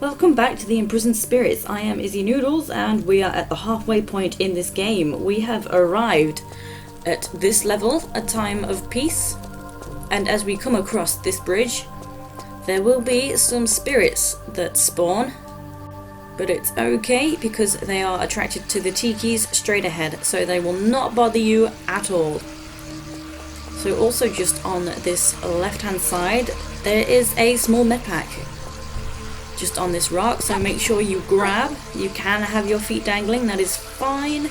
Welcome back to the Imprisoned Spirits. I am Izzy Noodles and we are at the halfway point in this game. We have arrived at this level, a time of peace, and as we come across this bridge there will be some spirits that spawn, but it's okay because they are attracted to the tikis straight ahead, so they will not bother you at all. So also just on this left hand side there is a small medpack just on this rock, so make sure you grab. You can have your feet dangling, that is fine,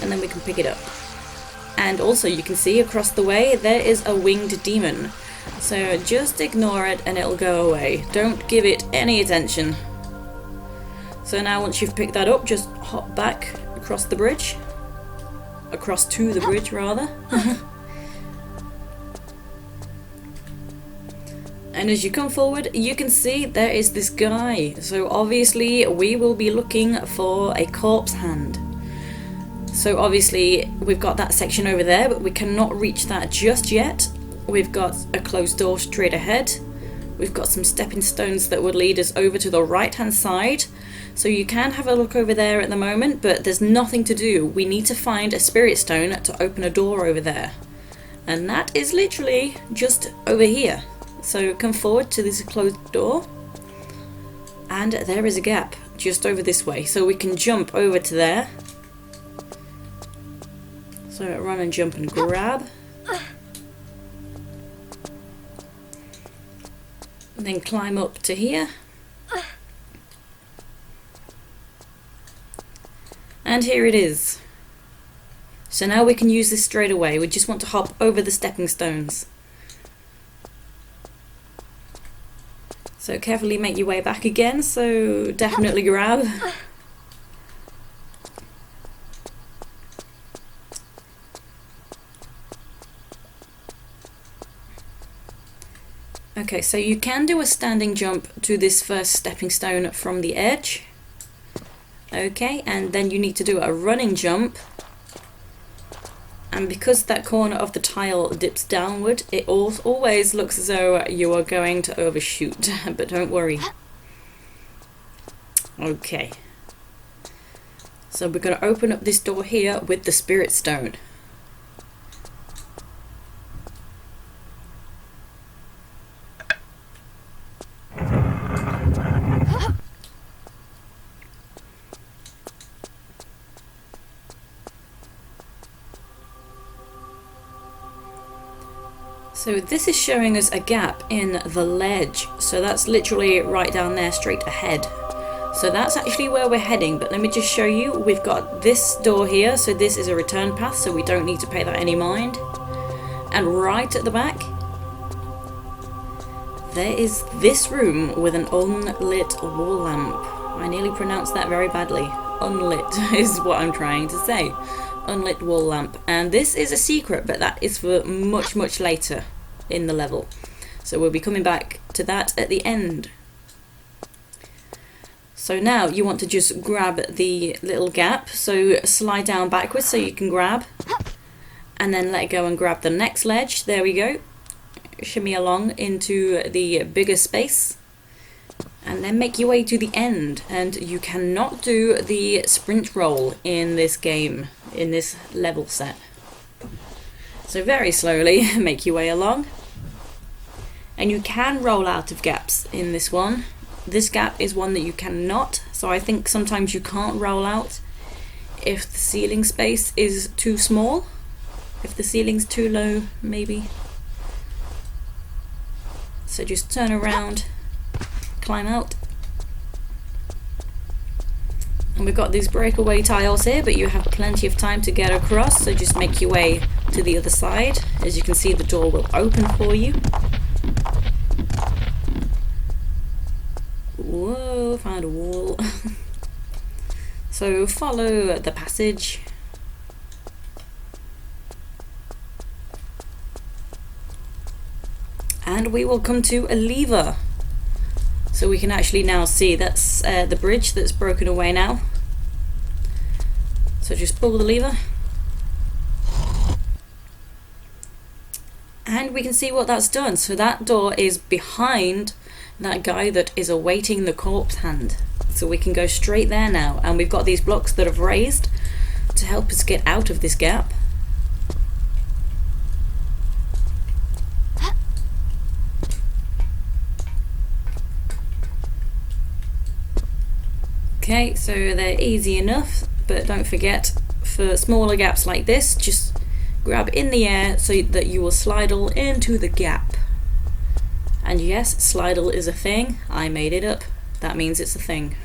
and then we can pick it up. And also you can see across the way there is a winged demon, so just ignore it and it'll go away. Don't give it any attention. So now once you've picked that up, just hop back across the bridge, across to the bridge rather. And as you come forward, you can see there is this guy. So obviously we will be looking for a corpse hand. So obviously we've got that section over there, but we cannot reach that just yet. We've got a closed door straight ahead. We've got some stepping stones that would lead us over to the right hand side. So you can have a look over there at the moment, but there's nothing to do. We need to find a spirit stone to open a door over there. And that is literally just over here. So come forward to this closed door, and there is a gap just over this way, so we can jump over to there. So run and jump and grab, and then climb up to here, and here it is. So now we can use this straight away. We just want to hop over the stepping stones. So carefully make your way back again, so definitely grab. Okay, so you can do a standing jump to this first stepping stone from the edge. Okay, and then you need to do a running jump. And because that corner of the tile dips downward, it always looks as though you are going to overshoot, but don't worry. Okay. So we're going to open up this door here with the spirit stone. So this is showing us a gap in the ledge, so that's literally right down there straight ahead. So that's actually where we're heading, but let me just show you. We've got this door here, so this is a return path, so we don't need to pay that any mind. And right at the back there is this room with an unlit wall lamp. I nearly pronounced that very badly. Unlit is what I'm trying to say. Unlit wall lamp, and this is a secret, but that is for much later in the level, so we'll be coming back to that at the end. So now you want to just grab the little gap, so slide down backwards so you can grab, and then let go and grab the next ledge. There we go. Shimmy along into the bigger space, and then make your way to the end. And you cannot do the sprint roll in this game, in this level set. So very slowly make your way along. And you can roll out of gaps in this one. This gap is one that you cannot, so I think sometimes you can't roll out if the ceiling space is too small. If the ceiling's too low, maybe. So just turn around, climb out. And we've got these breakaway tiles here, but you have plenty of time to get across, so just make your way to the other side. As you can see, the door will open for you. Whoa, found a wall. So follow the passage. And we will come to a lever. So we can actually now see that's the bridge that's broken away now. So just pull the lever. And we can see what that's done. So that door is behind that guy that is awaiting the corpse hand. So we can go straight there now, and we've got these blocks that have raised to help us get out of this gap. Okay, so they're easy enough, but don't forget, for smaller gaps like this, just grab in the air so that you will slidle into the gap. And yes, slidle is a thing. I made it up. That means it's a thing.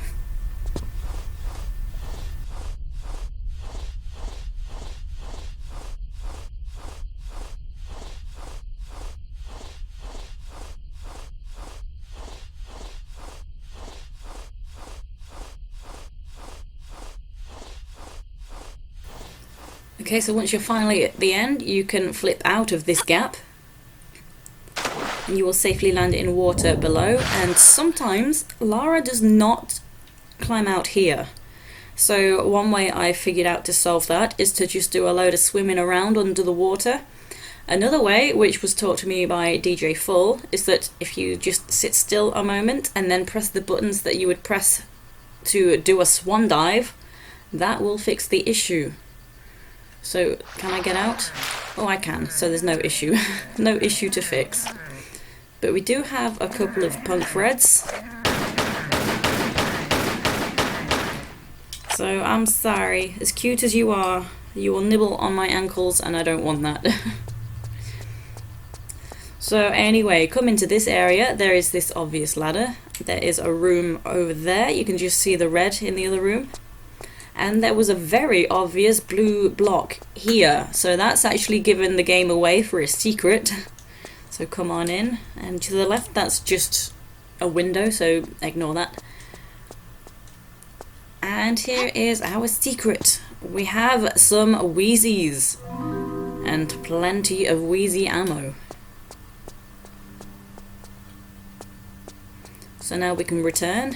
Okay, so once you're finally at the end, you can flip out of this gap and you will safely land in water below. And sometimes Lara does not climb out here. So one way I figured out to solve that is to just do a load of swimming around under the water. Another way, which was taught to me by DJ Full, is that if you just sit still a moment and then press the buttons that you would press to do a swan dive, that will fix the issue. So, can I get out? Oh, I can, so there's no issue. No issue to fix. But we do have a couple of punk threads. So, I'm sorry. As cute as you are, you will nibble on my ankles, and I don't want that. So, anyway, come into this area. There is this obvious ladder. There is a room over there. You can just see the red in the other room. And there was a very obvious blue block here. So that's actually given the game away for a secret. So come on in. And to the left, that's just a window, so ignore that. And here is our secret. We have some Uzis. And plenty of Uzi ammo. So now we can return.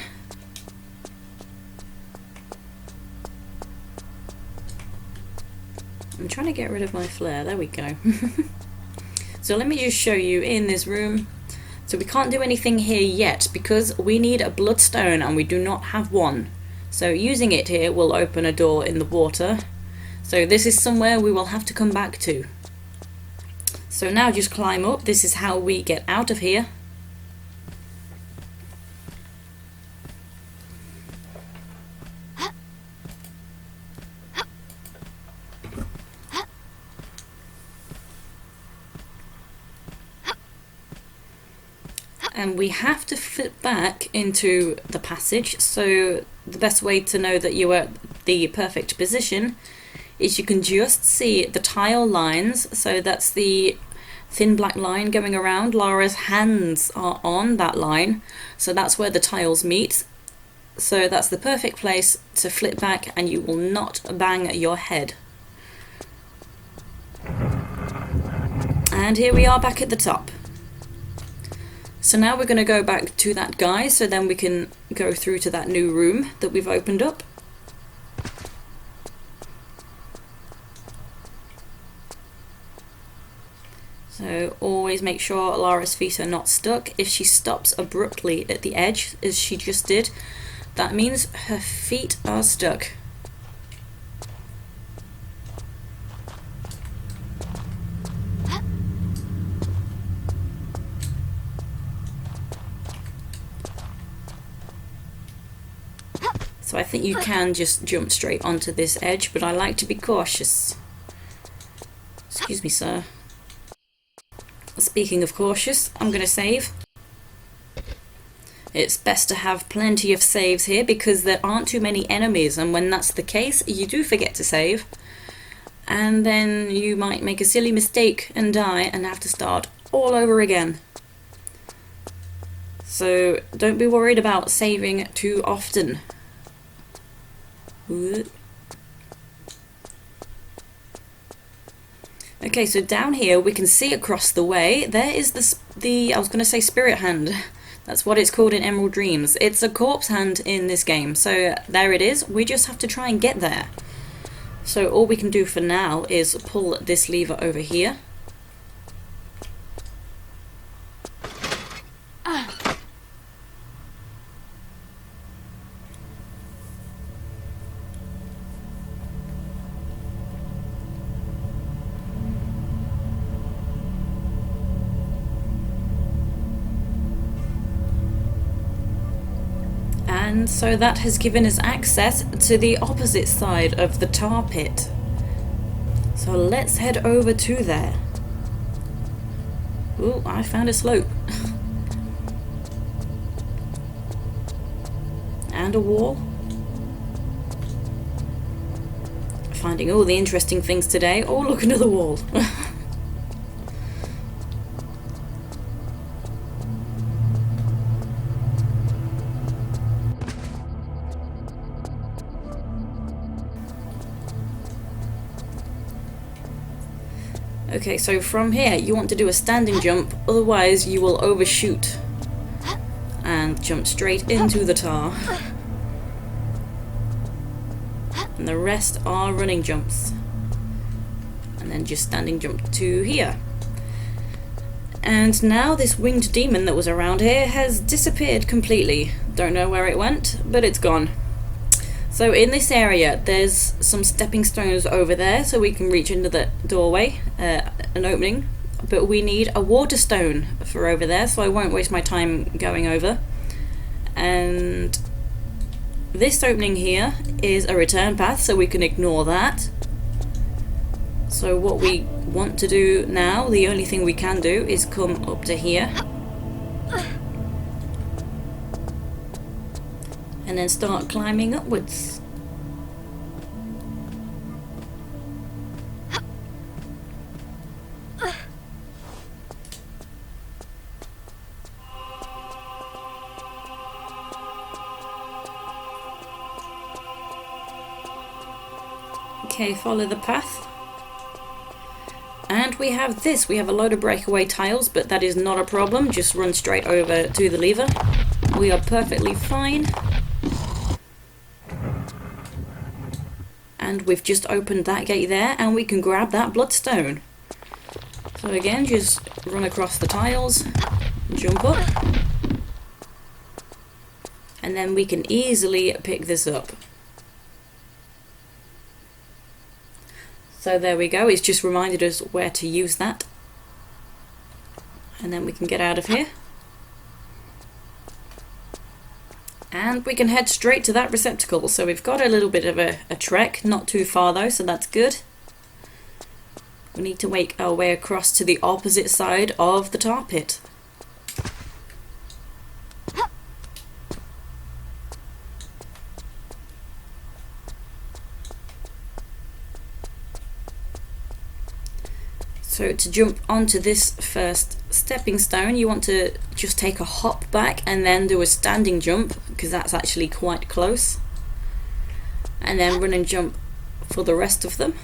I'm trying to get rid of my flare, there we go. So let me just show you in this room. So we can't do anything here yet because we need a bloodstone and we do not have one. So using it here will open a door in the water. So this is somewhere we will have to come back to. So now just climb up, this is how we get out of here. And we have to flip back into the passage, so the best way to know that you are at the perfect position is you can just see the tile lines. So that's the thin black line going around. Lara's hands are on that line, so that's where the tiles meet. So that's the perfect place to flip back and you will not bang your head. And here we are back at the top. So now we're going to go back to that guy, so then we can go through to that new room that we've opened up. So always make sure Lara's feet are not stuck. If she stops abruptly at the edge, as she just did, that means her feet are stuck. So I think you can just jump straight onto this edge, but I like to be cautious. Excuse me, sir. Speaking of cautious, I'm going to save. It's best to have plenty of saves here because there aren't too many enemies, and when that's the case, you do forget to save. And then you might make a silly mistake and die and have to start all over again. So don't be worried about saving too often. Okay, so down here we can see across the way there is the I was going to say spirit hand. That's what it's called in Emerald Dreams. It's a corpse hand in this game. So there it is. We just have to try and get there. So all we can do for now is pull this lever over here. And so that has given us access to the opposite side of the tar pit. So let's head over to there. Ooh, I found a slope. And a wall. Finding all the interesting things today. Oh, look, another wall. Okay, so from here you want to do a standing jump, otherwise you will overshoot and jump straight into the tar. And the rest are running jumps. And then just standing jump to here. And now this winged demon that was around here has disappeared completely. Don't know where it went, but it's gone. So in this area there's some stepping stones over there so we can reach into the doorway, an opening, but we need a water stone for over there, so I won't waste my time going over. And this opening here is a return path, so we can ignore that. So what we want to do now, the only thing we can do, is come up to here and then start climbing upwards. Okay, follow the path. And we have this. We have a load of breakaway tiles, but that is not a problem. Just run straight over to the lever. We are perfectly fine. And we've just opened that gate there, and we can grab that bloodstone. So again, just run across the tiles, jump up, and then we can easily pick this up. So there we go, it's just reminded us where to use that. And then we can get out of here. And we can head straight to that receptacle. So we've got a little bit of a trek, not too far though, so that's good. We need to make our way across to the opposite side of the tar pit. So to jump onto this first stepping stone, you want to just take a hop back and then do a standing jump, because that's actually quite close. And then run and jump for the rest of them.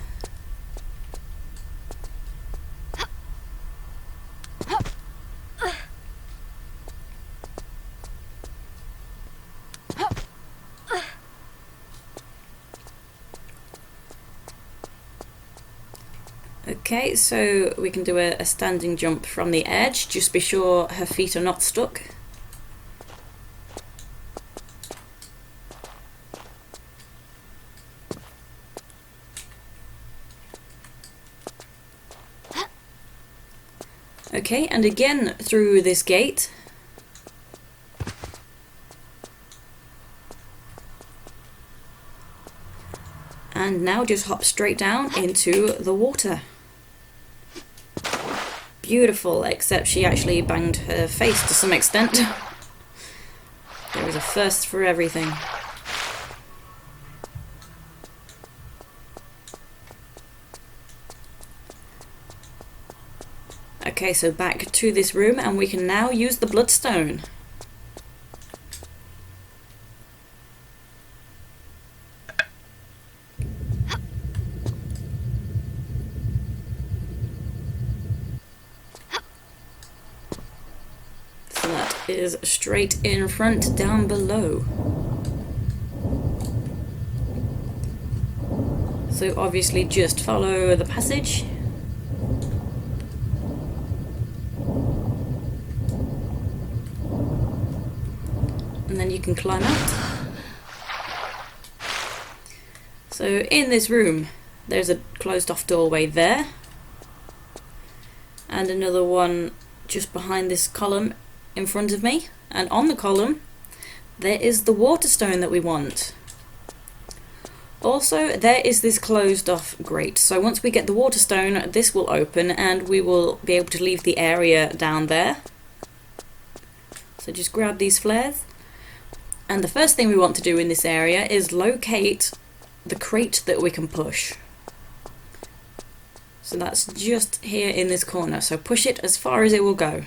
Okay, so we can do a standing jump from the edge. Just be sure her feet are not stuck. Okay, and again through this gate. And now just hop straight down into the water. Beautiful, except she actually banged her face to some extent. There is a first for everything. Okay, so back to this room, and we can now use the bloodstone. Is straight in front down below. So obviously just follow the passage. And then you can climb out. So in this room there's a closed off doorway there. And another one just behind this column in front of me, and on the column there is the water stone that we want. Also, there is this closed off grate, so once we get the water stone, this will open and we will be able to leave the area down there. So just grab these flares. And the first thing we want to do in this area is locate the crate that we can push. So that's just here in this corner, so push it as far as it will go.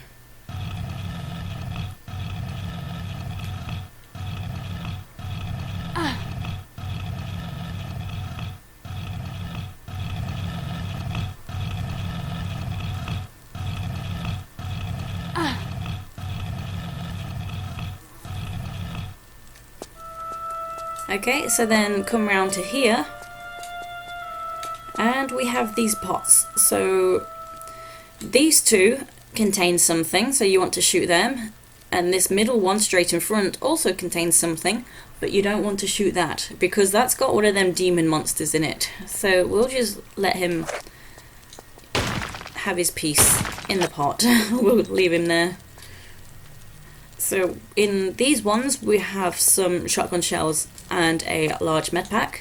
Okay, so then come round to here, and we have these pots. So these two contain something, so you want to shoot them, and this middle one straight in front also contains something, but you don't want to shoot that because that's got one of them demon monsters in it. So we'll just let him have his piece in the pot. We'll leave him there. So in these ones we have some shotgun shells and a large medpack,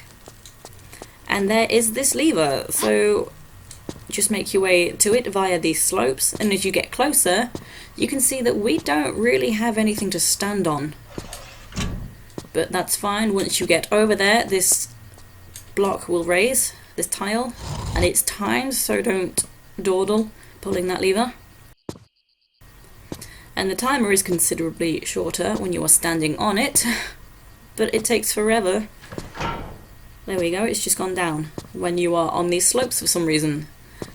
and there is this lever, so just make your way to it via these slopes, and as you get closer you can see that we don't really have anything to stand on, but that's fine. Once you get over there, this block will raise, this tile, and it's timed, so don't dawdle pulling that lever. And the timer is considerably shorter when you are standing on it, but it takes forever. There we go, it's just gone down when you are on these slopes for some reason.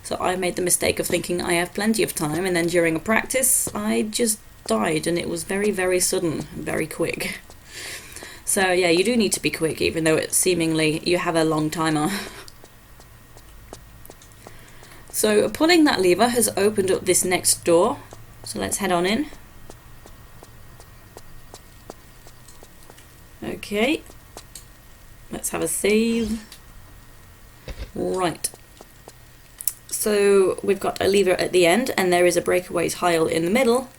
So I made the mistake of thinking I have plenty of time, and then during a practice I just died, and it was very, very sudden, very quick. So yeah, you do need to be quick, even though it's seemingly you have a long timer. So pulling that lever has opened up this next door. So let's head on in. Okay, let's have a save. Right, so we've got a lever at the end and there is a breakaway tile in the middle,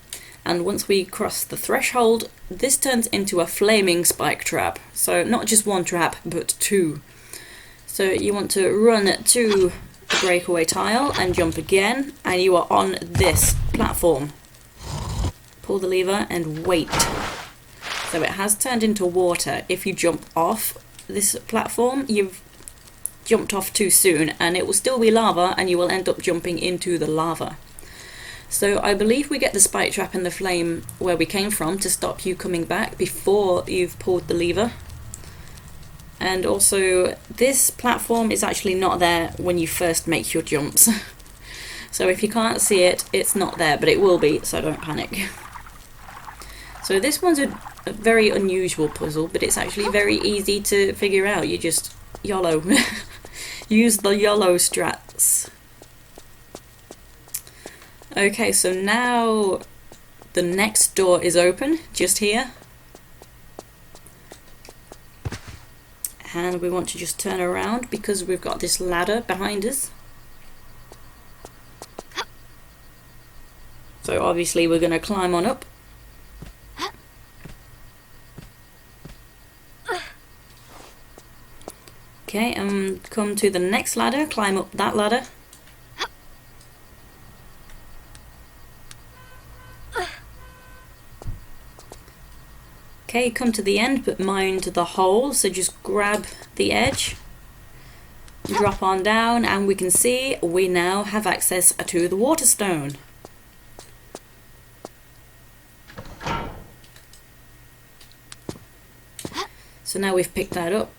and once we cross the threshold this turns into a flaming spike trap. So not just one trap but two. So you want to run to the breakaway tile and jump again, and you are on this platform. Pull the lever and wait. So it has turned into water. If you jump off this platform, you've jumped off too soon and it will still be lava and you will end up jumping into the lava. So I believe we get the spike trap and the flame where we came from to stop you coming back before you've pulled the lever. And also this platform is actually not there when you first make your jumps. So if you can't see it, it's not there, but it will be, so don't panic. So this one's a very unusual puzzle, but it's actually very easy to figure out. You just YOLO. Use the YOLO strats. Okay, so now the next door is open, just here. And we want to just turn around because we've got this ladder behind us. So obviously we're going to climb on up. Okay, and come to the next ladder, climb up that ladder. Okay, come to the end, but mind the hole, so just grab the edge, drop on down, and we can see we now have access to the water stone. So now we've picked that up.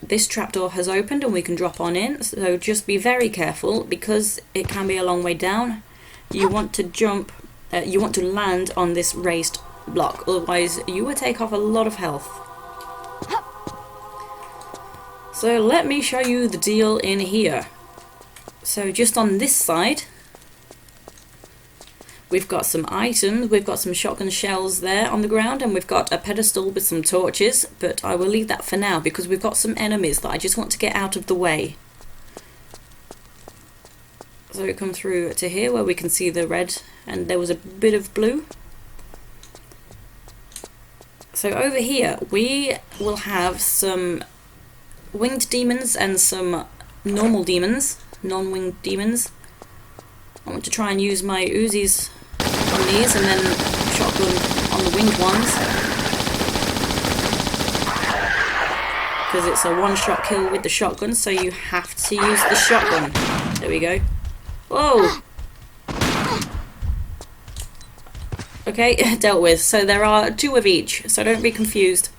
This trapdoor has opened and we can drop on in, so just be very careful because it can be a long way down. You want to jump, you want to land on this raised block, otherwise you will take off a lot of health. So let me show you the deal in here. So just on this side we've got some items, we've got some shotgun shells there on the ground, and we've got a pedestal with some torches, but I will leave that for now because we've got some enemies that I just want to get out of the way. So we come through to here where we can see the red, and there was a bit of blue. So over here we will have some winged demons and some normal demons, non-winged demons. I want to try and use my Uzis on these and then shotgun on the winged ones, because it's a one-shot kill with the shotgun, so you have to use the shotgun. There we go. Whoa! Okay, dealt with. So there are 2 of each, so don't be confused.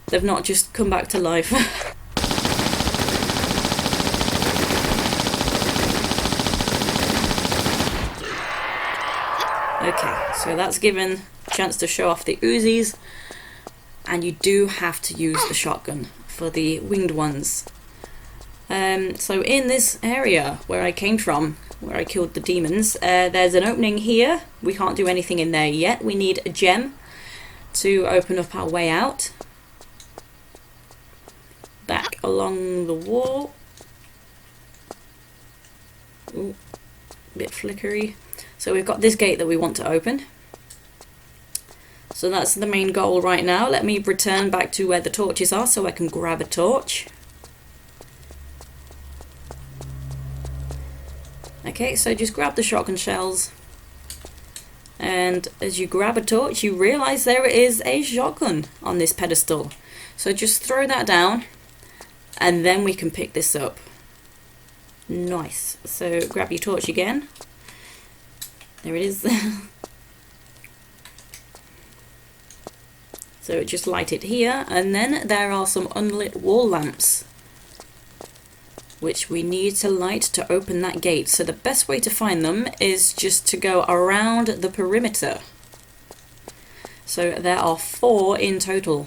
They've not just come back to life. Okay, so that's given a chance to show off the Uzis, and you do have to use the shotgun for the winged ones. So in this area where I came from, where I killed the demons, there's an opening here. We can't do anything in there yet. We need a gem to open up our way out. Back along the wall. Ooh, a bit flickery. So we've got this gate that we want to open. So that's the main goal right now. Let me return back to where the torches are so I can grab a torch. Okay, so just grab the shotgun shells, and as you grab a torch you realise there is a shotgun on this pedestal. So just throw that down and then we can pick this up. Nice. So grab your torch again. There it is. So just light it here, and then there are some unlit wall lamps which we need to light to open that gate. So the best way to find them is just to go around the perimeter. So there are 4 in total.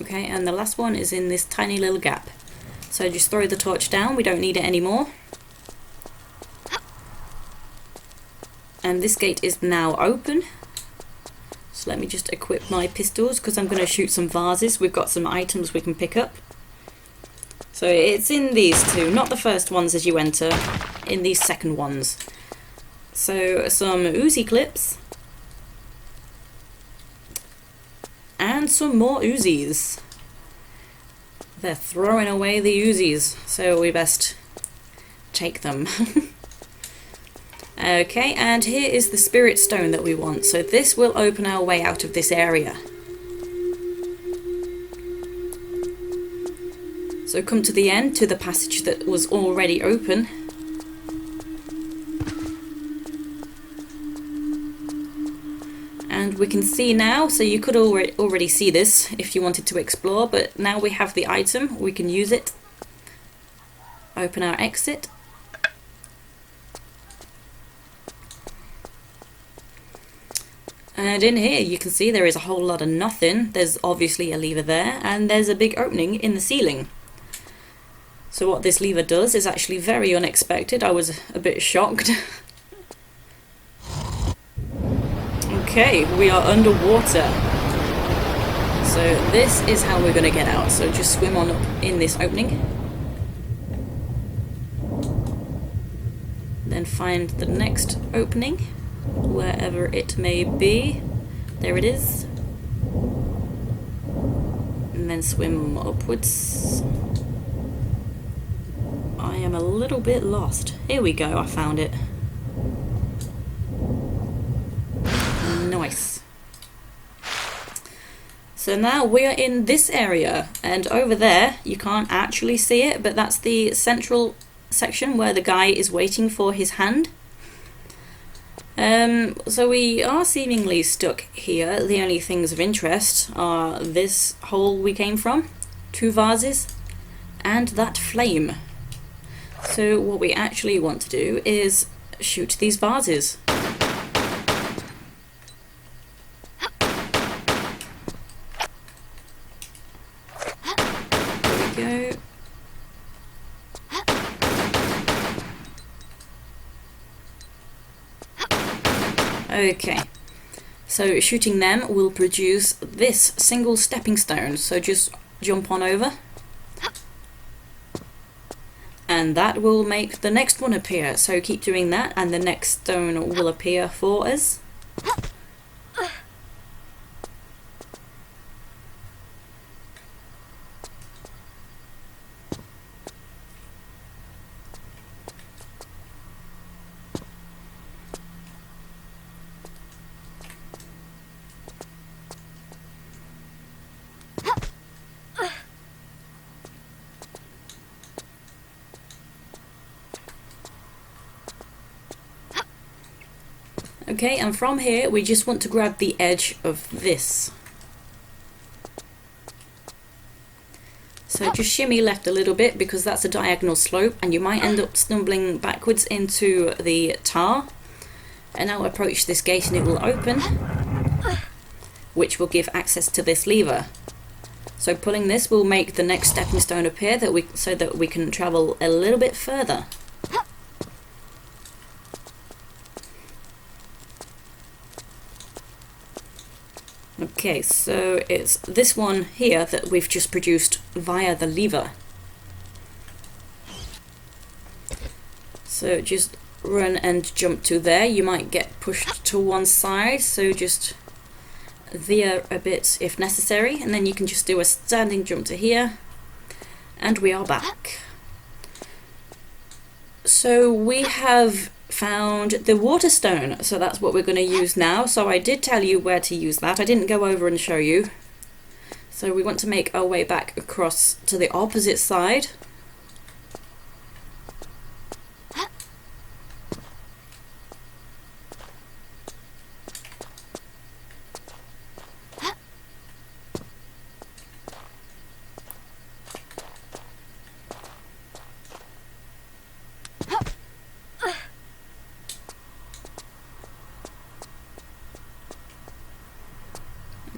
Okay, and the last one is in this tiny little gap. So just throw the torch down, we don't need it anymore. And this gate is now open. So let me just equip my pistols, because I'm going to shoot some vases. We've got some items we can pick up. So it's in these 2, not the first ones as you enter, in these second ones. So some Uzi clips. And some more Uzis. They're throwing away the Uzis, so we best take them. Okay, and here is the spirit stone that we want. So this will open our way out of this area. So come to the end, to the passage that was already open. And we can see now, so you could already see this if you wanted to explore, but now we have the item, we can use it. Open our exit. And in here you can see there is a whole lot of nothing. There's obviously a lever there, and there's a big opening in the ceiling. So what this lever does is actually very unexpected. I was a bit shocked. Okay, we are underwater. So this is how we're going to get out. So just swim on up in this opening. Then find the next opening, wherever it may be. There it is. And then swim upwards. I am a little bit lost. Here we go, I found it. Nice. So now we are in this area, and over there you can't actually see it, but that's the central section where the guy is waiting for his hand. So we are seemingly stuck here. The only things of interest are this hole we came from, 2 vases, and that flame. So what we actually want to do is shoot these vases. There we go. Okay, so shooting them will produce this single stepping stone, so just jump on over. And that will make the next one appear, so keep doing that and the next stone will appear for us. Okay, and from here we just want to grab the edge of this. So just shimmy left a little bit because that's a diagonal slope and you might end up stumbling backwards into the tar. And I'll approach this gate and it will open, which will give access to this lever. So pulling this will make the next stepping stone appear so that we can travel a little bit further. Okay, so it's this one here that we've just produced via the lever. So just run and jump to there. You might get pushed to one side, so just veer a bit if necessary, and then you can just do a standing jump to here, and we are back. So we have found the water stone, so that's what we're going to use now. So I did tell you where to use that, I didn't go over and show you. So we want to make our way back across to the opposite side.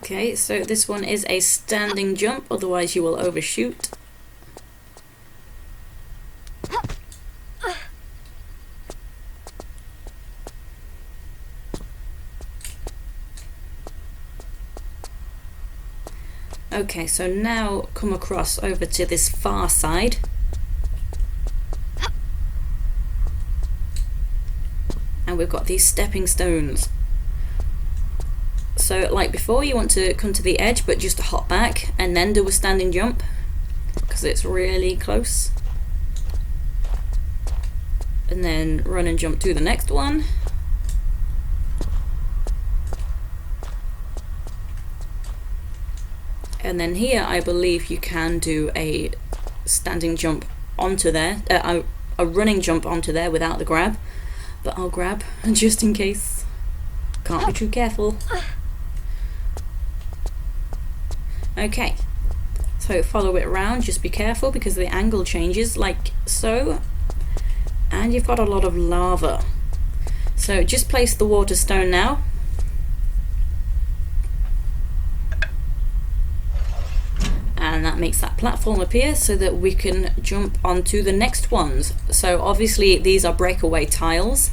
Okay, so this one is a standing jump, otherwise you will overshoot. Okay, so now come across over to this far side. And we've got these stepping stones. So like before, you want to come to the edge but just hop back and then do a standing jump because it's really close. And then run and jump to the next one. And then here I believe you can do a standing jump onto there, a running jump onto there without the grab, but I'll grab just in case. Can't be too careful. Okay, so follow it around, just be careful because the angle changes like so, and you've got a lot of lava. So just place the water stone now. And that makes that platform appear so that we can jump onto the next ones. So obviously these are breakaway tiles.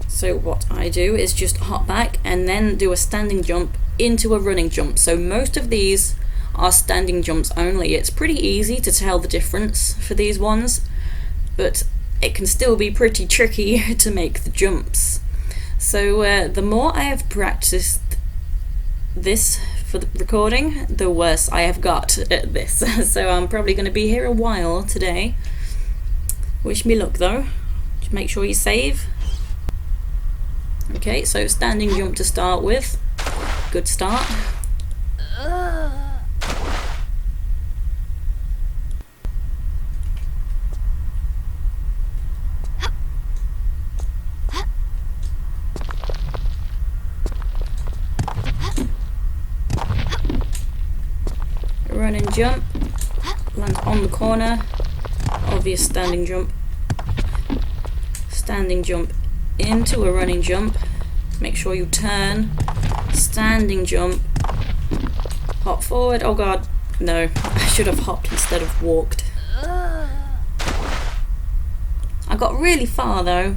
So what I do is just hop back and then do a standing jump into a running jump. So most of these are standing jumps only. It's pretty easy to tell the difference for these ones, but it can still be pretty tricky to make the jumps. So the more I have practiced this for the recording, the worse I have got at this. So I'm probably going to be here a while today. Wish me luck though. Just make sure you save. Okay, so standing jump to start with. Good start. Run and jump. Land on the corner. Obvious standing jump. standing jump into a running jump. Make sure you turn, standing jump, hop forward. Oh god, no, I should have hopped instead of walked. I got really far though.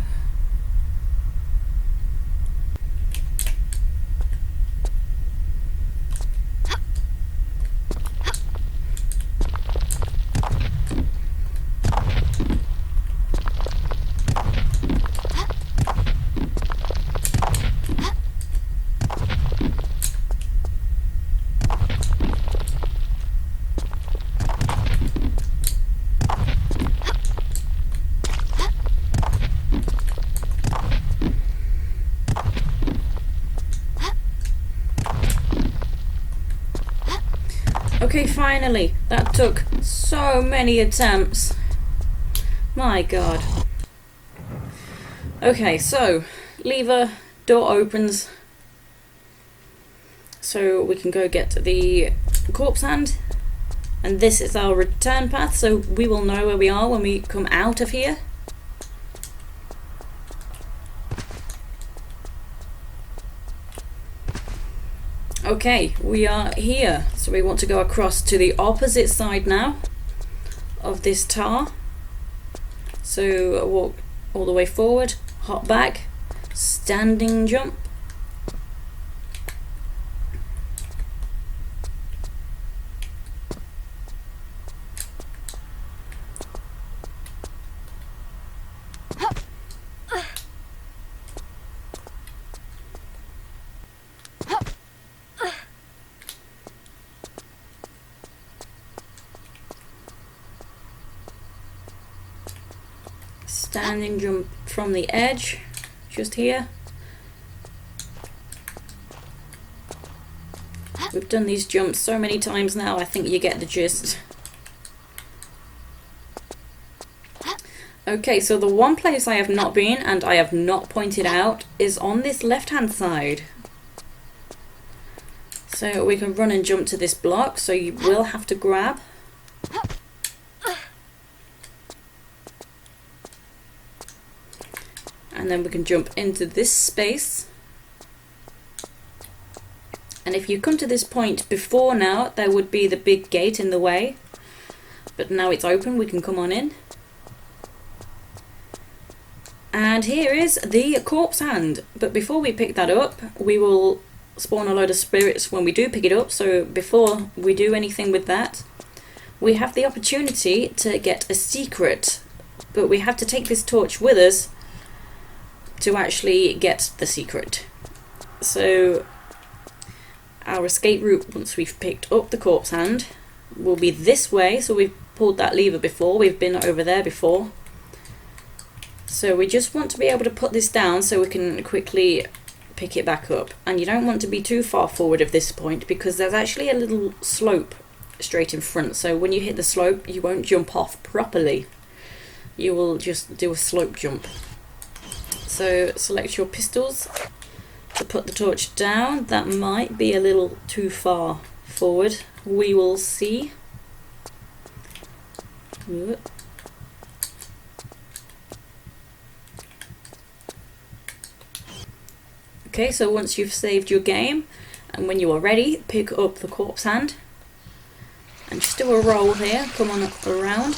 Okay, finally. That took so many attempts. My god. Okay, so lever, door opens. So we can go get the corpse hand. And this is our return path, so we will know where we are when we come out of here. Okay, we are here, so we want to go across to the opposite side now of this tower. So walk all the way forward, hop back, standing jump. Standing jump from the edge, just here. We've done these jumps so many times now, I think you get the gist. Okay, so the one place I have not been and I have not pointed out is on this left hand side. So we can run and jump to this block, so you will have to grab. And then we can jump into this space. And if you come to this point before now, there would be the big gate in the way. But now it's open, we can come on in. And here is the corpse hand. But before we pick that up, we will spawn a load of spirits when we do pick it up. So before we do anything with that, we have the opportunity to get a secret. But we have to take this torch with us to actually get the secret. So our escape route, once we've picked up the corpse hand, will be this way. So we've pulled that lever before, we've been over there before. So we just want to be able to put this down so we can quickly pick it back up. And you don't want to be too far forward of this point because there's actually a little slope straight in front. So when you hit the slope, you won't jump off properly. You will just do a slope jump. So select your pistols to put the torch down. That might be a little too far forward. We will see. Move it. Okay, so once you've saved your game and when you are ready, pick up the corpse hand and just do a roll here. Come on around.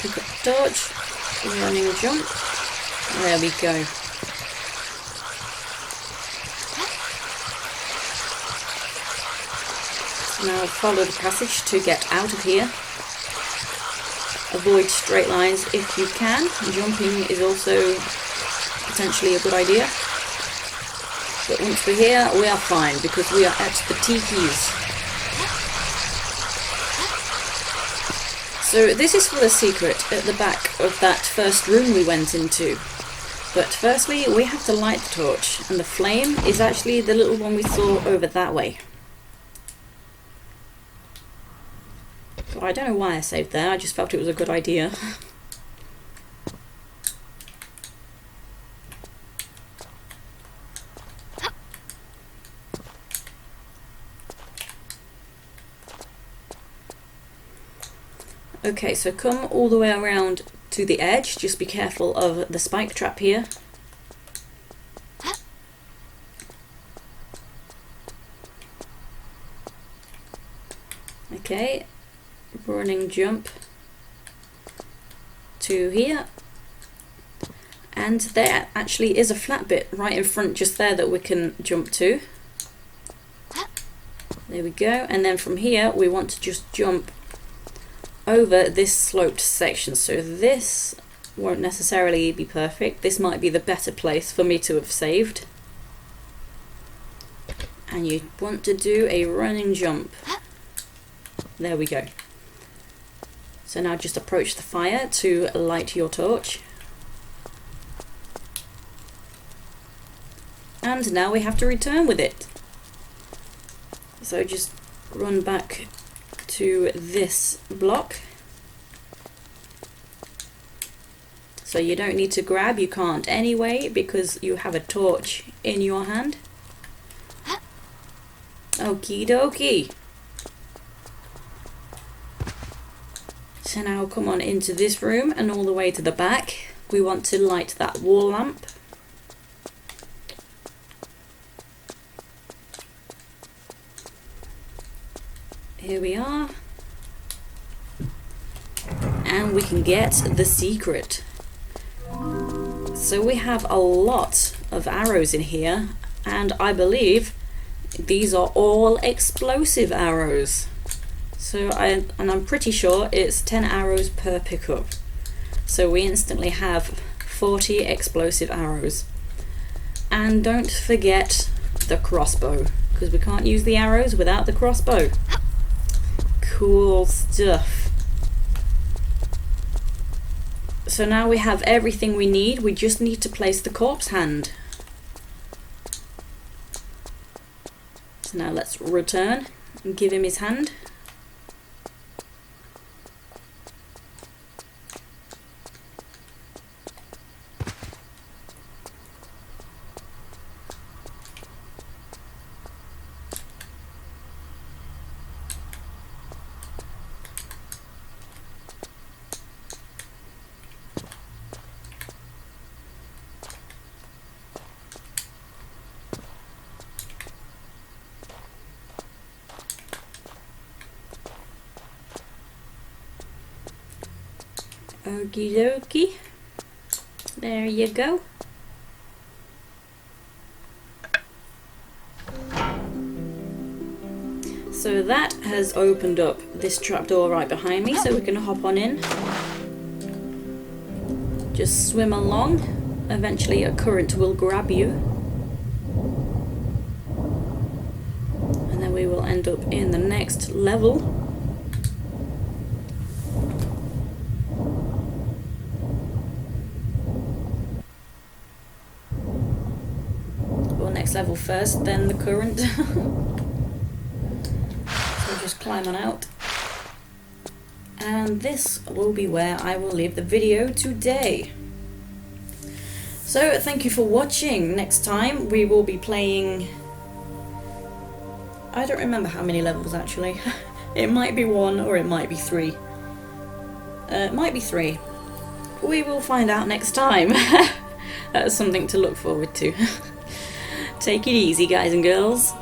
Pick up the torch. Running jump. There we go. Now follow the passage to get out of here. Avoid straight lines if you can. Jumping is also potentially a good idea. But once we're here, we are fine because we are at the tikis. So this is for the secret at the back of that first room we went into. But firstly, we have to light the torch, and the flame is actually the little one we saw over that way. So I don't know why I saved there, I just felt it was a good idea. Okay, so come all the way around to the edge. Just be careful of the spike trap here. Okay, running jump to here, and there actually is a flat bit right in front just there that we can jump to. There we go, and then from here we want to just jump over this sloped section. So this won't necessarily be perfect. This might be the better place for me to have saved. And you want to do a running jump. There we go. So now just approach the fire to light your torch. And now we have to return with it. So just run back to this block. So you don't need to grab, you can't anyway, because you have a torch in your hand. Okie dokie. So now come on into this room and all the way to the back. We want to light that wall lamp. Here we are. And we can get the secret. So we have a lot of arrows in here, and I believe these are all explosive arrows. So I'm pretty sure it's 10 arrows per pickup. So we instantly have 40 explosive arrows. And don't forget the crossbow, because we can't use the arrows without the crossbow. Cool stuff. So now we have everything we need. We just need to place the corpse hand. So now let's return and give him his hand. Okie dokie. There you go. So that has opened up this trapdoor right behind me, so we can hop on in. Just swim along. Eventually a current will grab you. And then we will end up in the next level. Next level first, then the current. So just climb on out, and this will be where I will leave the video today. So thank you for watching. Next time we will be playing, I don't remember how many levels actually. It might be 1 or it might be 3. It might be 3. We will find out next time. That's something to look forward to. Take it easy, guys and girls.